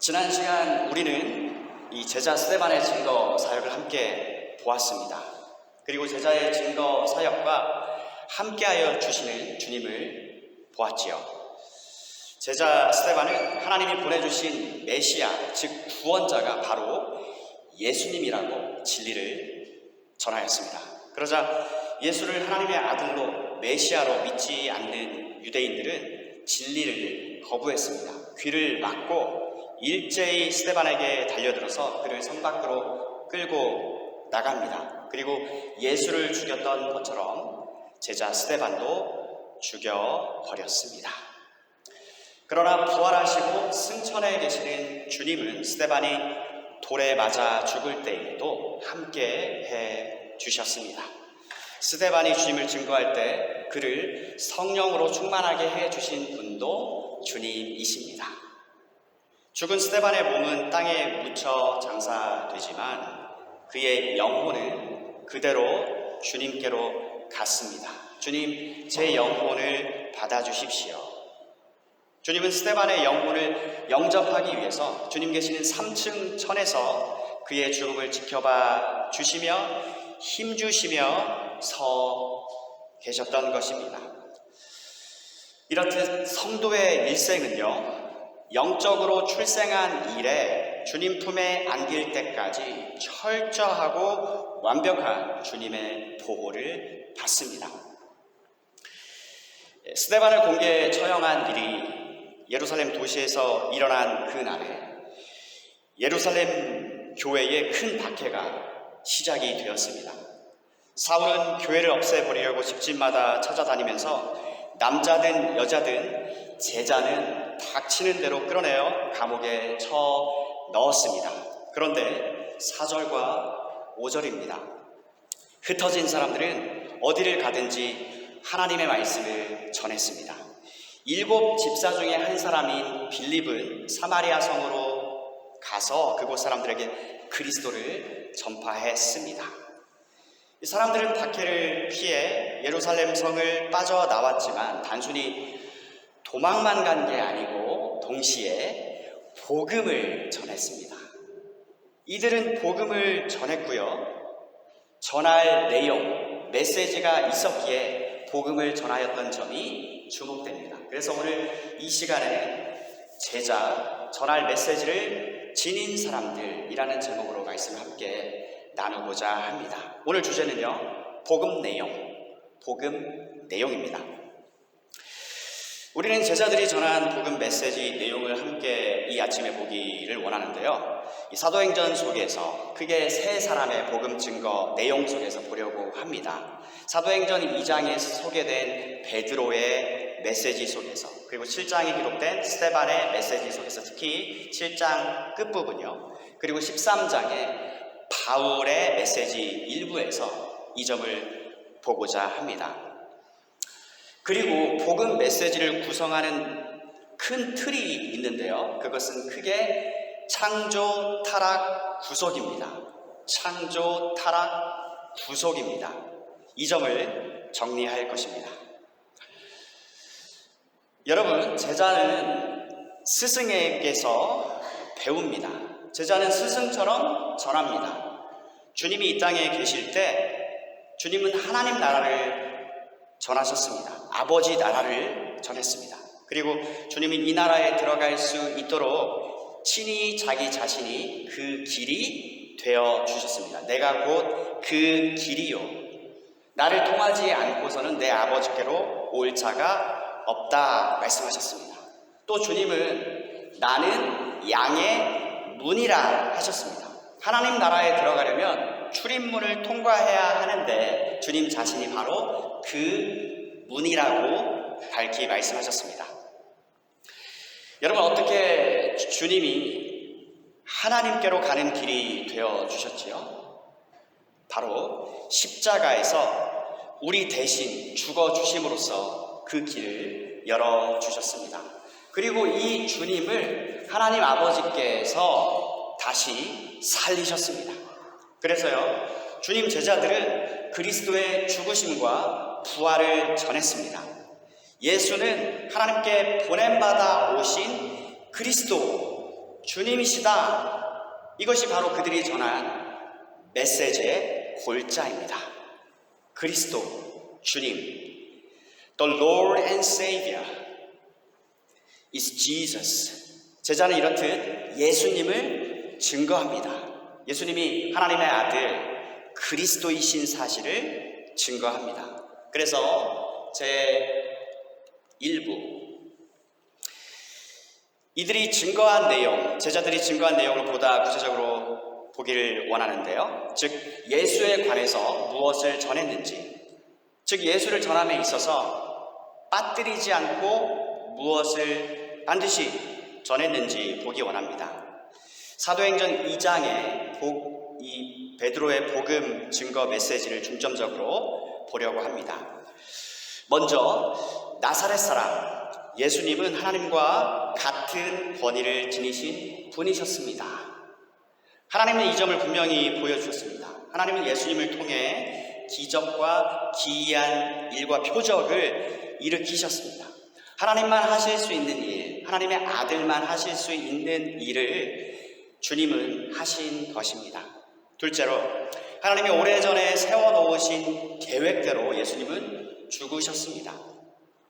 지난 시간 우리는 이 제자 스데반의 증거 사역을 함께 보았습니다. 그리고 제자의 증거 사역과 함께하여 주시는 주님을 보았지요. 제자 스데반은 하나님이 보내주신 메시아, 즉 구원자가 바로 예수님이라고 진리를 전하였습니다. 그러자 예수를 하나님의 아들로 메시아로 믿지 않는 유대인들은 진리를 거부했습니다. 귀를 막고 일제히 스데반에게 달려들어서 그를 성 밖으로 끌고 나갑니다. 그리고 예수를 죽였던 것처럼 제자 스데반도 죽여버렸습니다. 그러나 부활하시고 승천해 계시는 주님은 스데반이 돌에 맞아 죽을 때에도 함께 해 주셨습니다. 스데반이 주님을 증거할 때 그를 성령으로 충만하게 해 주신 분도 주님이십니다. 죽은 스데반의 몸은 땅에 묻혀 장사되지만 그의 영혼은 그대로 주님께로 갔습니다. 주님, 제 영혼을 받아주십시오. 주님은 스데반의 영혼을 영접하기 위해서 주님 계시는 3층 천에서 그의 죽음을 지켜봐 주시며 힘주시며 서 계셨던 것입니다. 이렇듯 성도의 일생은요, 영적으로 출생한 이래 주님 품에 안길 때까지 철저하고 완벽한 주님의 보호를 받습니다. 스데반을 공개 처형한 일이 예루살렘 도시에서 일어난 그날에 예루살렘 교회에 큰 박해가 시작이 되었습니다. 사울은 교회를 없애버리려고 집집마다 찾아다니면서 남자든 여자든 제자는 닥치는 대로 끌어내어 감옥에 쳐 넣었습니다. 그런데 4절과 5절입니다. 흩어진 사람들은 어디를 가든지 하나님의 말씀을 전했습니다. 7 집사 중에 한 사람인 빌립은 사마리아 성으로 가서 그곳 사람들에게 그리스도를 전파했습니다. 이 사람들은 박해를 피해 예루살렘 성을 빠져나왔지만 단순히 도망만 간 게 아니고 동시에 복음을 전했습니다. 이들은 복음을 전했고요. 전할 내용, 메시지가 있었기에 복음을 전하였던 점이 주목됩니다. 그래서 오늘 이 시간에는 제자, 전할 메시지를 지닌 사람들이라는 제목으로 말씀을 함께 나누고자 합니다. 오늘 주제는요, 복음 내용입니다. 우리는 제자들이 전한 복음 메시지 내용을 함께 이 아침에 보기를 원하는데요. 이 사도행전 속에서 크게 세 사람의 복음 증거 내용 속에서 보려고 합니다. 사도행전 2장에 소개된 베드로의 메시지 속에서, 그리고 7장에 기록된 스데반의 메시지 속에서, 특히 7장 끝부분요. 그리고 13장에 바울의 메시지 일부에서 이 점을 보고자 합니다. 그리고 복음 메시지를 구성하는 큰 틀이 있는데요. 그것은 크게 창조, 타락, 구속입니다. 창조, 타락, 구속입니다. 이 점을 정리할 것입니다. 여러분, 제자는 스승에게서 배웁니다. 제자는 스승처럼 전합니다. 주님이 이 땅에 계실 때 주님은 하나님 나라를 전하셨습니다. 아버지 나라를 전했습니다. 그리고 주님이 이 나라에 들어갈 수 있도록 친히 자기 자신이 그 길이 되어 주셨습니다. 내가 곧 그 길이요, 나를 통하지 않고서는 내 아버지께로 올 자가 없다 말씀하셨습니다. 또 주님은 나는 양의 문이라 하셨습니다. 하나님 나라에 들어가려면 출입문을 통과해야 하는데 주님 자신이 바로 그 문이라고 밝히 말씀하셨습니다. 여러분, 어떻게 주님이 하나님께로 가는 길이 되어 주셨지요? 바로 십자가에서 우리 대신 죽어 주심으로써 그 길을 열어 주셨습니다. 그리고 이 주님을 하나님 아버지께서 다시 살리셨습니다. 그래서요, 주님 제자들은 그리스도의 죽으심과 부활을 전했습니다. 예수는 하나님께 보냄받아 오신 그리스도, 주님이시다. 이것이 바로 그들이 전한 메시지의 골자입니다. 그리스도, 주님. The Lord and Savior is Jesus. 제자는 이렇듯 예수님을 증거합니다. 예수님이 하나님의 아들 그리스도이신 사실을 증거합니다. 그래서 제 1부 이들이 증거한 내용, 제자들이 증거한 내용을 보다 구체적으로 보기를 원하는데요. 즉 예수에 관해서 무엇을 전했는지, 즉 예수를 전함에 있어서 빠뜨리지 않고 무엇을 반드시 전했는지 보기 원합니다. 사도행전 2장에 이 베드로의 복음 증거 메시지를 중점적으로 보려고 합니다. 먼저 나사렛 사람 예수님은 하나님과 같은 권위를 지니신 분이셨습니다. 하나님은 이 점을 분명히 보여주셨습니다. 하나님은 예수님을 통해 기적과 기이한 일과 표적을 일으키셨습니다. 하나님만 하실 수 있는 일, 하나님의 아들만 하실 수 있는 일을 주님은 하신 것입니다. 둘째로 하나님이 오래전에 세워놓으신 계획대로 예수님은 죽으셨습니다.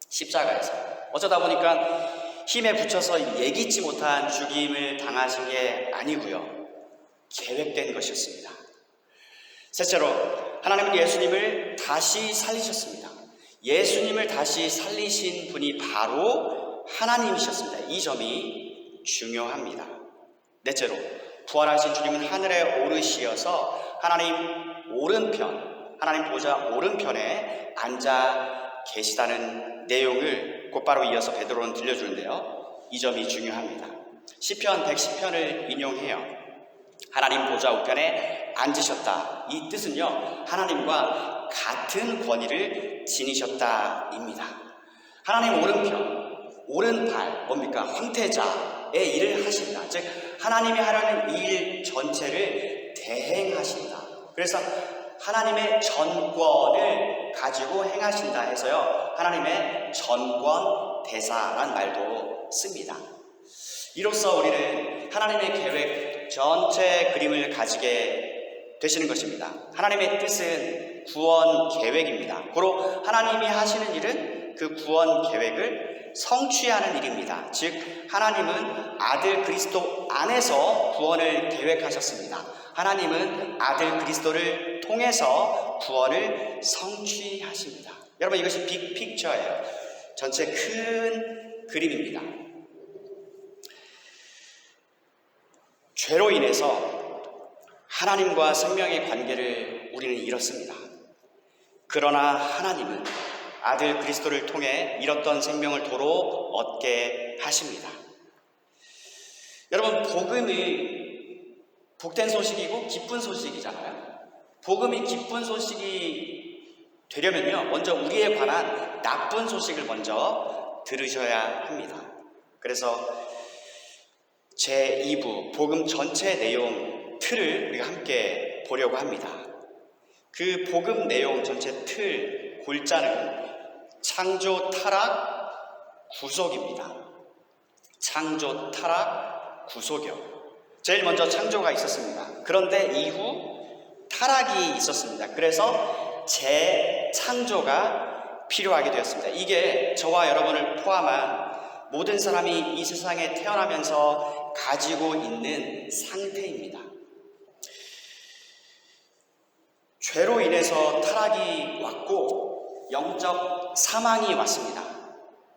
십자가에서. 어쩌다 보니까 힘에 붙여서 예기치 못한 죽임을 당하신 게 아니고요. 계획된 것이었습니다. 셋째로 하나님은 예수님을 다시 살리셨습니다. 예수님을 다시 살리신 분이 바로 하나님이셨습니다. 이 점이 중요합니다. 넷째로 부활하신 주님은 하늘에 오르시어서 하나님 오른편, 하나님 보좌 오른편에 앉아 계시다는 내용을 곧바로 이어서 베드로는 들려주는데요. 이 점이 중요합니다. 시편 110편을 인용해요. 하나님 보좌 우편에 앉으셨다. 이 뜻은요, 하나님과 같은 권위를 지니셨다입니다. 하나님 오른편, 오른발, 뭡니까? 황태자의 일을 하신다. 즉 하나님이 하려는 일 전체를 대행하신다. 그래서 하나님의 전권을 가지고 행하신다 해서요, 하나님의 전권 대사란 말도 씁니다. 이로써 우리는 하나님의 계획 전체 그림을 가지게 되시는 것입니다. 하나님의 뜻은 구원 계획입니다. 고로 하나님이 하시는 일은 그 구원 계획을 성취하는 일입니다. 즉 하나님은 아들 그리스도 안에서 구원을 계획하셨습니다. 하나님은 아들 그리스도를 통해서 구원을 성취하십니다. 여러분, 이것이 빅픽처예요. 전체 큰 그림입니다. 죄로 인해서 하나님과 생명의 관계를 우리는 잃었습니다. 그러나 하나님은 아들 그리스도를 통해 잃었던 생명을 도로 얻게 하십니다. 여러분, 복음이 복된 소식이고 기쁜 소식이잖아요. 복음이 기쁜 소식이 되려면요, 먼저 우리에 관한 나쁜 소식을 먼저 들으셔야 합니다. 그래서 제2부 복음 전체 내용 틀을 우리가 함께 보려고 합니다. 그 복음 내용 전체 틀 골자는 창조, 타락, 구속입니다. 창조, 타락, 구속이요. 제일 먼저 창조가 있었습니다. 그런데 이후 타락이 있었습니다. 그래서 재창조가 필요하게 되었습니다. 이게 저와 여러분을 포함한 모든 사람이 이 세상에 태어나면서 가지고 있는 상태입니다. 죄로 인해서 타락이 왔고 영적 사망이 왔습니다.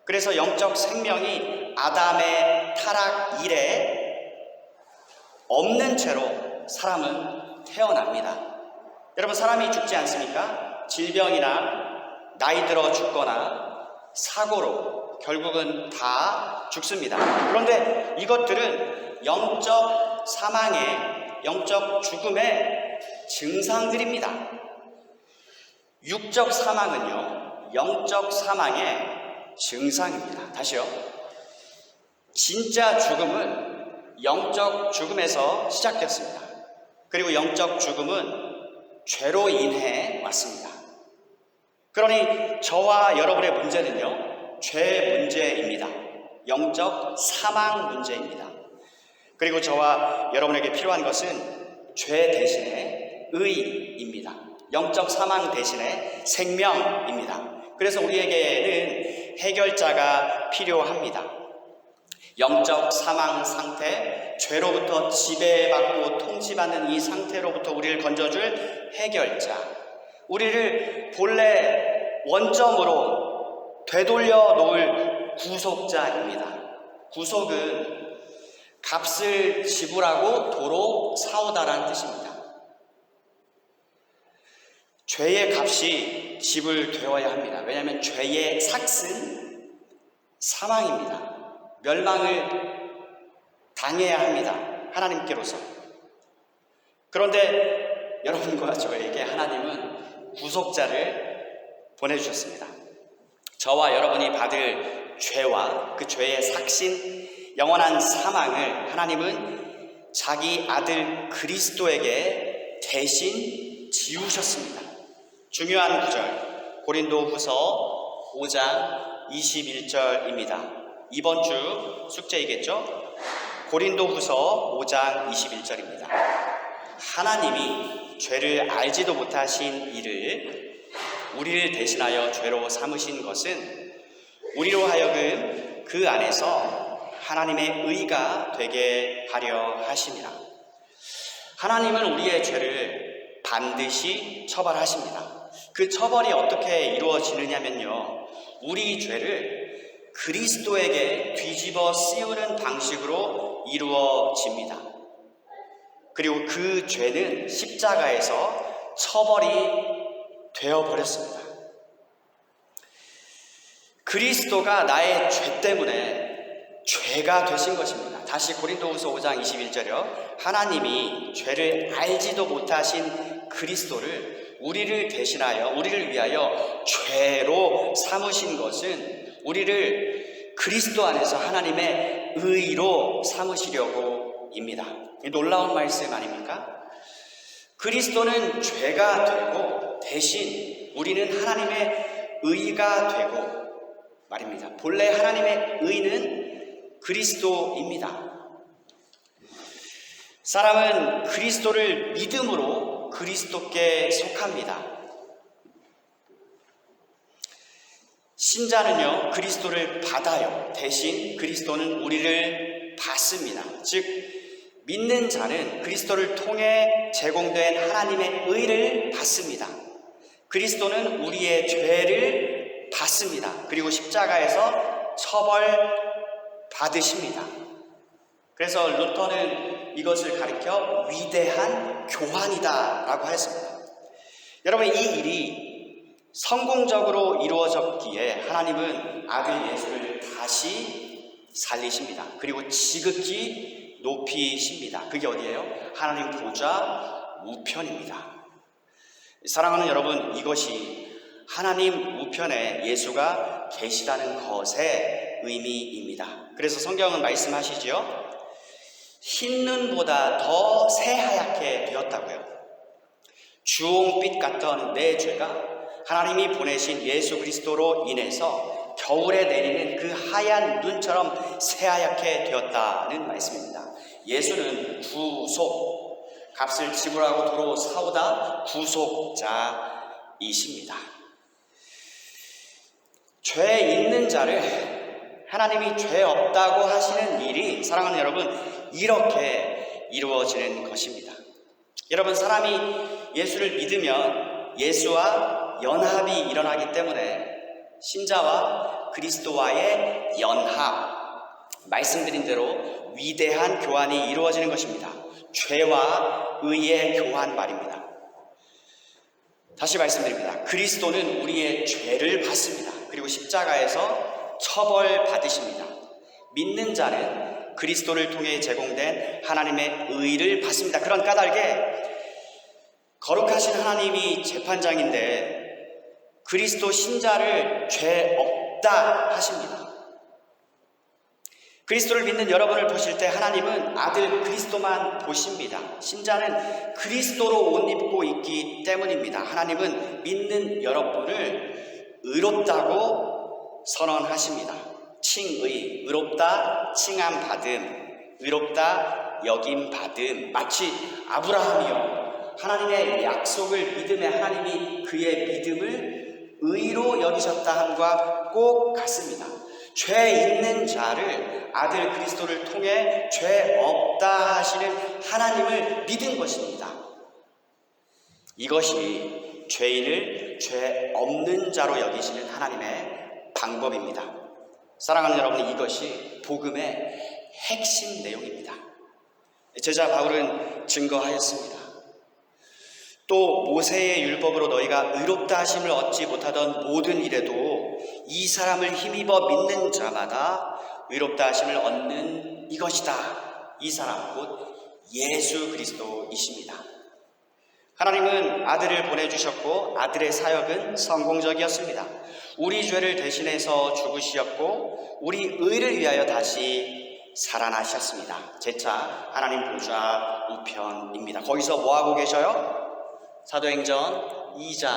그래서 영적 생명이 아담의 타락 이래 없는 채로 사람은 태어납니다. 여러분, 사람이 죽지 않습니까? 질병이나 나이 들어 죽거나 사고로 결국은 다 죽습니다. 그런데 이것들은 영적 사망의, 영적 죽음의 증상들입니다. 육적 사망은요, 영적 사망의 증상입니다. 다시요. 진짜 죽음은 영적 죽음에서 시작됐습니다. 그리고 영적 죽음은 죄로 인해 왔습니다. 그러니 저와 여러분의 문제는요, 죄 문제입니다. 영적 사망 문제입니다. 그리고 저와 여러분에게 필요한 것은 죄 대신에 의입니다. 영적 사망 대신에 생명입니다. 그래서 우리에게는 해결자가 필요합니다. 영적 사망 상태, 죄로부터 지배받고 통치받는 이 상태로부터 우리를 건져줄 해결자, 우리를 본래 원점으로 되돌려 놓을 구속자입니다. 구속은 값을 지불하고 도로 사오다라는 뜻입니다. 죄의 값이 지불되어야 합니다. 왜냐하면 죄의 삭은 사망입니다. 멸망을 당해야 합니다. 하나님께로서. 그런데 여러분과 저에게 하나님은 구속자를 보내주셨습니다. 저와 여러분이 받을 죄와 그 죄의 삭신 영원한 사망을 하나님은 자기 아들 그리스도에게 대신 지우셨습니다. 중요한 구절, 고린도후서 5장 21절입니다. 이번 주 숙제이겠죠? 고린도후서 5장 21절입니다. 하나님이 죄를 알지도 못하신 이를 우리를 대신하여 죄로 삼으신 것은 우리로 하여금 그 안에서 하나님의 의가 되게 하려 하심이라. 하나님은 우리의 죄를 반드시 처벌하십니다. 그 처벌이 어떻게 이루어지느냐면요, 우리 죄를 그리스도에게 뒤집어 씌우는 방식으로 이루어집니다. 그리고 그 죄는 십자가에서 처벌이 되어버렸습니다. 그리스도가 나의 죄 때문에 죄가 되신 것입니다. 다시 고린도후서 5장 21절이요. 하나님이 죄를 알지도 못하신 그리스도를 우리를 대신하여 우리를 위하여 죄로 삼으신 것은 우리를 그리스도 안에서 하나님의 의로 삼으시려고입니다. 놀라운 말씀 아닙니까? 그리스도는 죄가 되고 대신 우리는 하나님의 의가 되고 말입니다. 본래 하나님의 의는 그리스도입니다. 사람은 그리스도를 믿음으로 그리스도께 속합니다. 신자는요, 그리스도를 받아요. 대신 그리스도는 우리를 받습니다. 즉, 믿는 자는 그리스도를 통해 제공된 하나님의 의를 받습니다. 그리스도는 우리의 죄를 받습니다. 그리고 십자가에서 처벌 받으십니다. 그래서 루터는 이것을 가리켜 위대한 교환이다 라고 했습니다. 여러분, 이 일이 성공적으로 이루어졌기에 하나님은 아들 예수를 다시 살리십니다. 그리고 지극히 높이십니다. 그게 어디예요? 하나님 보좌 우편입니다. 사랑하는 여러분, 이것이 하나님 우편에 예수가 계시다는 것의 의미입니다. 그래서 성경은 말씀하시지요, 흰 눈보다 더 새하얗게 되었다고요. 주홍빛 같던 내 죄가 하나님이 보내신 예수 그리스도로 인해서 겨울에 내리는 그 하얀 눈처럼 새하얗게 되었다는 말씀입니다. 예수는 구속, 값을 지불하고 도로 사오다 구속자이십니다. 죄 있는 자를 하나님이 죄 없다고 하시는 일이, 사랑하는 여러분, 이렇게 이루어지는 것입니다. 여러분, 사람이 예수를 믿으면 예수와 연합이 일어나기 때문에 신자와 그리스도와의 연합, 말씀드린 대로 위대한 교환이 이루어지는 것입니다. 죄와 의의 교환 말입니다. 다시 말씀드립니다. 그리스도는 우리의 죄를 받습니다. 그리고 십자가에서 처벌 받으십니다. 믿는 자는 그리스도를 통해 제공된 하나님의 의를 받습니다. 그런 까닭에 거룩하신 하나님이 재판장인데 그리스도 신자를 죄 없다 하십니다. 그리스도를 믿는 여러분을 보실 때 하나님은 아들 그리스도만 보십니다. 신자는 그리스도로 옷 입고 있기 때문입니다. 하나님은 믿는 여러분을 의롭다고 선언하십니다. 칭의, 의롭다, 칭함 받음, 의롭다, 여김 받음, 마치 아브라함이요 하나님의 약속을 믿음에 하나님이 그의 믿음을 의로 여기셨다 함과 꼭 같습니다. 죄 있는 자를 아들 그리스도를 통해 죄 없다 하시는 하나님을 믿은 것입니다. 이것이 죄인을 죄 없는 자로 여기시는 하나님의 방법입니다. 사랑하는 여러분, 이것이 복음의 핵심 내용입니다. 제자 바울은 증거하였습니다. 또 모세의 율법으로 너희가 의롭다 하심을 얻지 못하던 모든 일에도 이 사람을 힘입어 믿는 자마다 의롭다 하심을 얻는 이것이다. 이 사람 곧 예수 그리스도이십니다. 하나님은 아들을 보내주셨고 아들의 사역은 성공적이었습니다. 우리 죄를 대신해서 죽으시었고 우리 의를 위하여 다시 살아나셨습니다. 재차 하나님 보좌 우편입니다. 거기서 뭐하고 계셔요? 사도행전 2장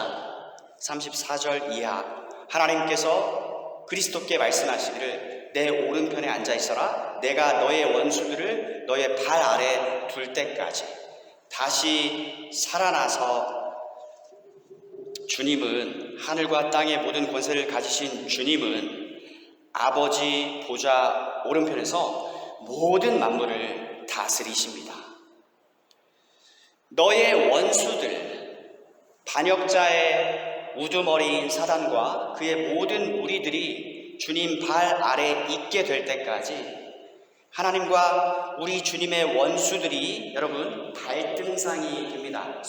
34절 이하 하나님께서 그리스도께 말씀하시기를 내 오른편에 앉아있어라. 내가 너의 원수들을 너의 발 아래 둘 때까지. 다시 살아나서 주님은 하늘과 땅의 모든 권세를 가지신 주님은 아버지 보좌 오른편에서 모든 만물을 다스리십니다. 너의 원수들, 반역자의 우두머리인 사단과 그의 모든 무리들이 주님 발 아래 있게 될 때까지 하나님과 우리 주님의 원수들이 여러분 발등상이 됩니다.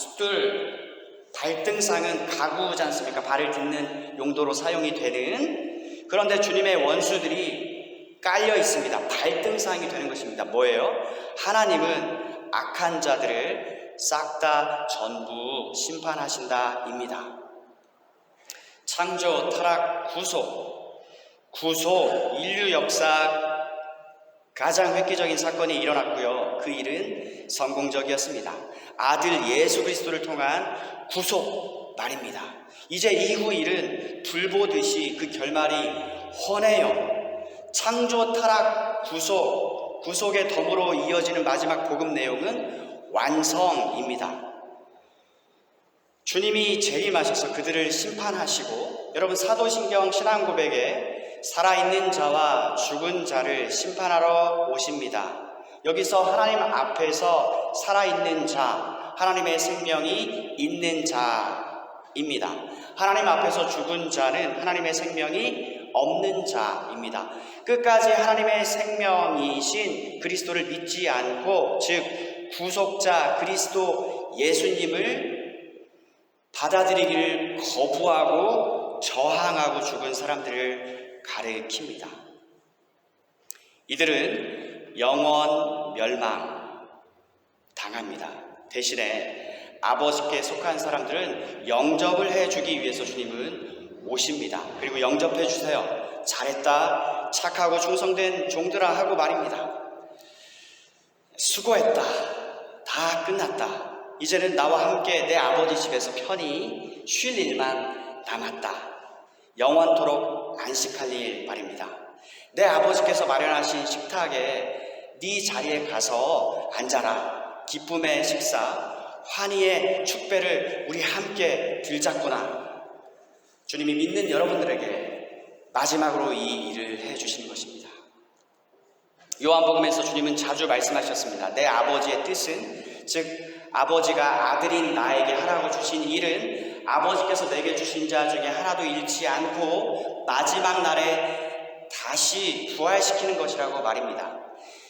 발등상은 가구지 않습니까? 발을 딛는 용도로 사용이 되는. 그런데 주님의 원수들이 깔려 있습니다. 발등상이 되는 것입니다. 뭐예요? 하나님은 악한 자들을 싹 다 전부 심판하신다 입니다. 창조, 타락, 구속, 인류 역사 가장 획기적인 사건이 일어났고요. 그 일은 성공적이었습니다. 아들 예수 그리스도를 통한 구속 말입니다. 이제 이후 일은 불보듯이 그 결말이 훤해요. 창조, 타락, 구속의 덤으로 이어지는 마지막 복음 내용은 완성입니다. 주님이 재림하셔서 그들을 심판하시고, 여러분 사도신경 신앙고백에 살아있는 자와 죽은 자를 심판하러 오십니다. 여기서 하나님 앞에서 살아있는 자, 하나님의 생명이 있는 자입니다. 하나님 앞에서 죽은 자는 하나님의 생명이 없는 자입니다. 끝까지 하나님의 생명이신 그리스도를 믿지 않고, 즉 구속자 그리스도 예수님을 받아들이기를 거부하고 저항하고 죽은 사람들을 가리킵니다. 이들은 영원 멸망 당합니다. 대신에 아버지께 속한 사람들은 영접을 해주기 위해서 주님은 오십니다. 그리고 영접해 주세요. 잘했다, 착하고 충성된 종들아 하고 말입니다. 수고했다, 다 끝났다. 이제는 나와 함께 내 아버지 집에서 편히 쉴 일만 남았다. 영원토록 안식할 일 말입니다. 내 아버지께서 마련하신 식탁에 네 자리에 가서 앉아라. 기쁨의 식사, 환희의 축배를 우리 함께 들자꾸나. 주님이 믿는 여러분들에게 마지막으로 이 일을 해주시는 것입니다. 요한복음에서 주님은 자주 말씀하셨습니다. 내 아버지의 뜻은, 즉 아버지가 아들인 나에게 하라고 주신 일은 아버지께서 내게 주신 자 중에 하나도 잃지 않고 마지막 날에 다시 부활시키는 것이라고 말입니다.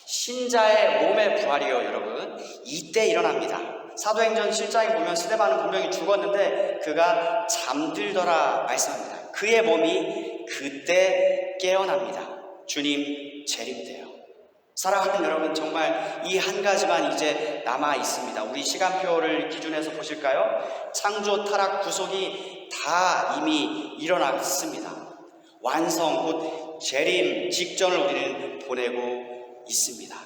신자의 몸의 부활이요, 여러분, 이때 일어납니다. 사도행전 7장에 보면 스데반은 분명히 죽었는데 그가 잠들더라 말씀합니다. 그의 몸이 그때 깨어납니다. 주님 재림 때요. 사랑하는 여러분, 정말 이 한 가지만 이제 남아 있습니다. 우리 시간표를 기준해서 보실까요? 창조, 타락, 구속이 다 이미 일어났습니다. 완성, 곧 재림 직전을 우리는 보내고 있습니다.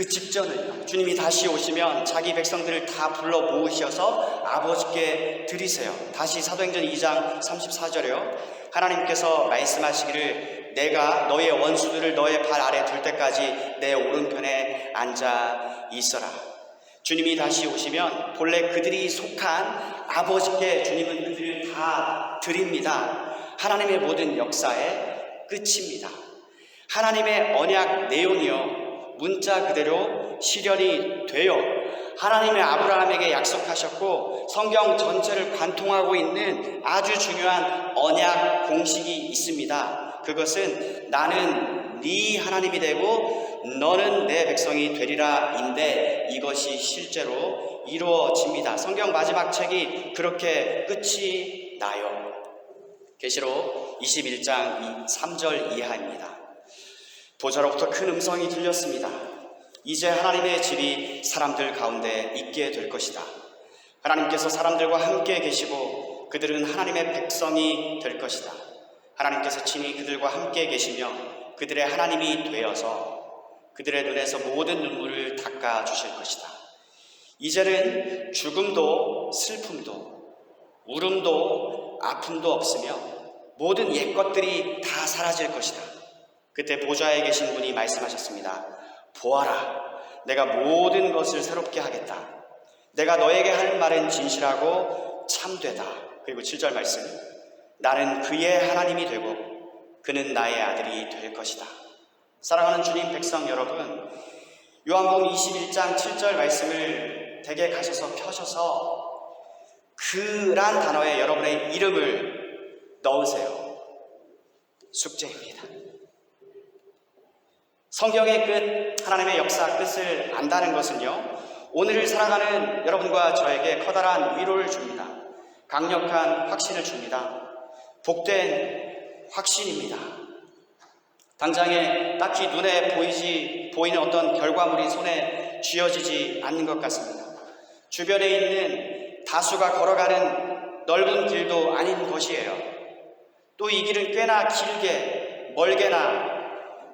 그 직전은요, 주님이 다시 오시면 자기 백성들을 다 불러 모으셔서 아버지께 드리세요. 다시 사도행전 2장 34절에요. 하나님께서 말씀하시기를 내가 너의 원수들을 너의 발 아래 둘 때까지 내 오른편에 앉아 있어라. 주님이 다시 오시면 본래 그들이 속한 아버지께 주님은 그들을 다 드립니다. 하나님의 모든 역사의 끝입니다. 하나님의 언약 내용이요, 문자 그대로 실현이 되어 하나님의 아브라함에게 약속하셨고 성경 전체를 관통하고 있는 아주 중요한 언약 공식이 있습니다. 그것은 나는 네 하나님이 되고 너는 내 백성이 되리라 인데 이것이 실제로 이루어집니다. 성경 마지막 책이 그렇게 끝이 나요. 계시록 21장 3절 이하입니다. 보좌로부터 큰 음성이 들렸습니다. 이제 하나님의 집이 사람들 가운데 있게 될 것이다. 하나님께서 사람들과 함께 계시고 그들은 하나님의 백성이 될 것이다. 하나님께서 친히 그들과 함께 계시며 그들의 하나님이 되어서 그들의 눈에서 모든 눈물을 닦아 주실 것이다. 이제는 죽음도 슬픔도 울음도 아픔도 없으며 모든 옛 것들이 다 사라질 것이다. 그때 보좌에 계신 분이 말씀하셨습니다. 보아라, 내가 모든 것을 새롭게 하겠다. 내가 너에게 할 말은 진실하고 참되다. 그리고 7절 말씀, 나는 그의 하나님이 되고 그는 나의 아들이 될 것이다. 사랑하는 주님 백성 여러분, 요한복음 21장 7절 말씀을 댁에 가셔서 펴셔서 그란 단어에 여러분의 이름을 넣으세요. 숙제입니다. 성경의 끝, 하나님의 역사 끝을 안다는 것은요, 오늘을 살아가는 여러분과 저에게 커다란 위로를 줍니다. 강력한 확신을 줍니다. 복된 확신입니다. 당장에 딱히 눈에 보이는 어떤 결과물이 손에 쥐어지지 않는 것 같습니다. 주변에 있는 다수가 걸어가는 넓은 길도 아닌 것이에요. 또 이 길은 꽤나 길게 멀게나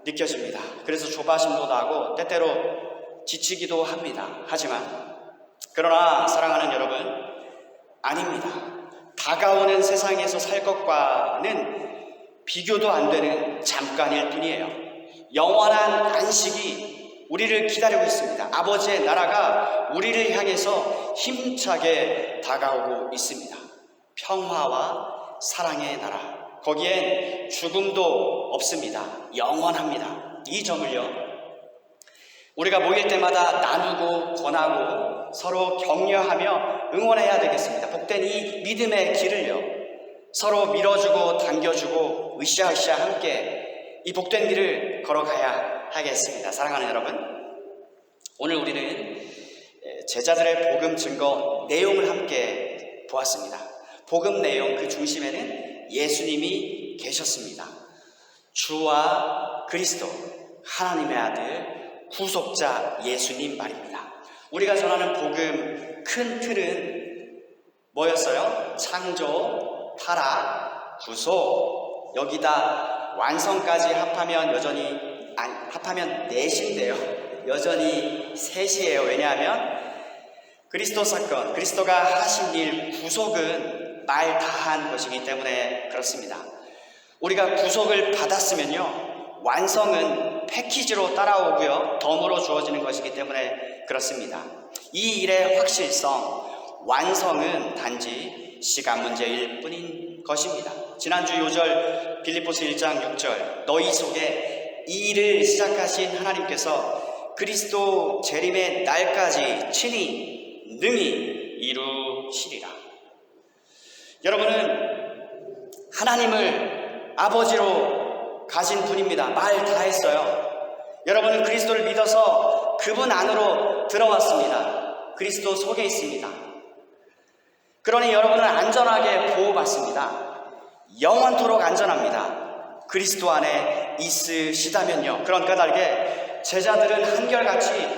느껴집니다. 그래서 조바심도 나고 때때로 지치기도 합니다. 하지만 그러나 사랑하는 여러분, 아닙니다. 다가오는 세상에서 살 것과는 비교도 안 되는 잠깐일 뿐이에요. 영원한 안식이 우리를 기다리고 있습니다. 아버지의 나라가 우리를 향해서 힘차게 다가오고 있습니다. 평화와 사랑의 나라, 거기엔 죽음도 없습니다. 영원합니다. 이 점을요, 우리가 모일 때마다 나누고 권하고 서로 격려하며 응원해야 되겠습니다. 복된 이 믿음의 길을요, 서로 밀어주고 당겨주고 으쌰으쌰 함께 이 복된 길을 걸어가야 하겠습니다. 사랑하는 여러분, 오늘 우리는 제자들의 복음 증거 내용을 함께 보았습니다. 복음 내용 그 중심에는 예수님이 계셨습니다. 주와 그리스도, 하나님의 아들, 구속자 예수님 말입니다. 우리가 전하는 복음 큰 틀은 뭐였어요? 창조, 타락, 구속, 여기다 완성까지 합하면 합하면 넷인데요. 여전히 셋이에요. 왜냐하면 그리스도 사건, 그리스도가 하신 일, 구속은 말 다한 것이기 때문에 그렇습니다. 우리가 구속을 받았으면요, 완성은 패키지로 따라오고요, 덤으로 주어지는 것이기 때문에 그렇습니다. 이 일의 확실성, 완성은 단지 시간 문제일 뿐인 것입니다. 지난주 요절 빌립보서 1장 6절, 너희 속에 이 일을 시작하신 하나님께서 그리스도 재림의 날까지 친히 능히 이루시리라. 여러분은 하나님을 아버지로 가진 분입니다. 말 다 했어요. 여러분은 그리스도를 믿어서 그분 안으로 들어왔습니다. 그리스도 속에 있습니다. 그러니 여러분은 안전하게 보호받습니다. 영원토록 안전합니다. 그리스도 안에 있으시다면요. 그런 까닭에 제자들은 한결같이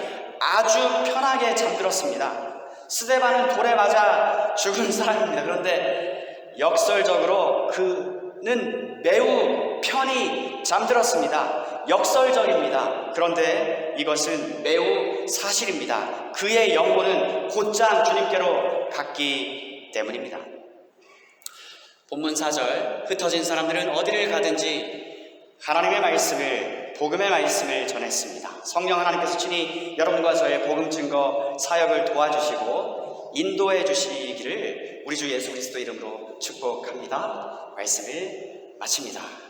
아주 편하게 잠들었습니다. 스데반은 돌에 맞아 죽은 사람입니다. 그런데 역설적으로 그는 매우 편히 잠들었습니다. 역설적입니다. 그런데 이것은 매우 사실입니다. 그의 영혼은 곧장 주님께로 갔기 때문입니다. 본문 4절, 흩어진 사람들은 어디를 가든지 하나님의 말씀을, 복음의 말씀을 전했습니다. 성령 하나님께서 친히 여러분과 저의 복음 증거 사역을 도와주시고 인도해 주시기를 우리 주 예수 그리스도 이름으로 축복합니다. 말씀을 마칩니다.